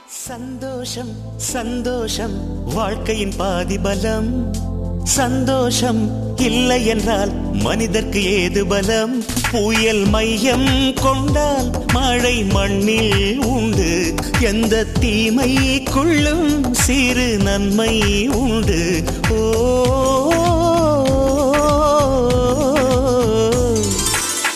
சந்தோஷம் சந்தோஷம் வாழ்க்கையின் பாதி பலம். சந்தோஷம் இல்லை என்றால் மனிதர்க்கு ஏது பலம்? புயல் மையம் கொண்டால் மழை மண்ணில் உண்டு. எந்த தீமைக்குள்ளும் சிறு நன்மை உண்டு. ஓ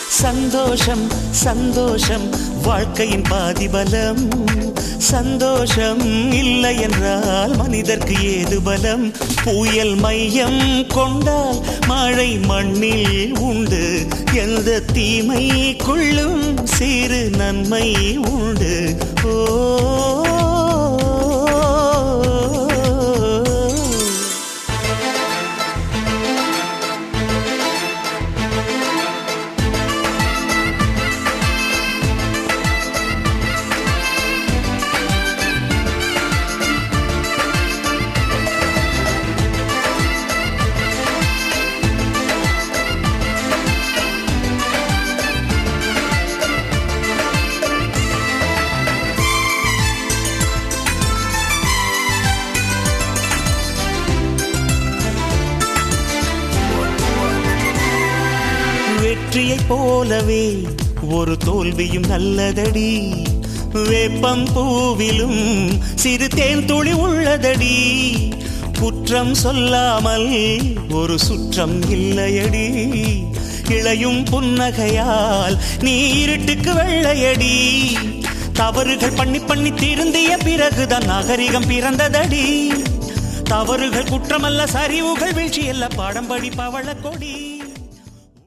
சந்தோஷம் சந்தோஷம் வாழ்க்கையின் பாதி பலம். சந்தோஷம் இல்லை என்றால் மனிதர்க்கு ஏது பலம்? புயல் மையம் கொண்டால் மழை மண்ணில் உண்டு. எந்த தீமைக்குள்ளும் சிறு நன்மை உண்டு. ஓ வெற்றியை போலவே ஒரு தோல்வியும் நல்லதடி. வேப்பம் பூவிலும் சிறு தேன் துளி உள்ளதடி. குற்றம் சொல்லாமல் ஒரு சுற்றம் இல்லையடி. இளையும் புன்னகையால் நீ இருட்டுக்கு வெள்ளையடி. தவறுகள் பண்ணி பண்ணி திருந்திய பிறகுதான் நாகரிகம் பிறந்ததடி. தவறுகள் குற்றமல்ல, சரிவுகள் வீழ்ச்சி அல்ல, பாடம்படி பவள கொடி.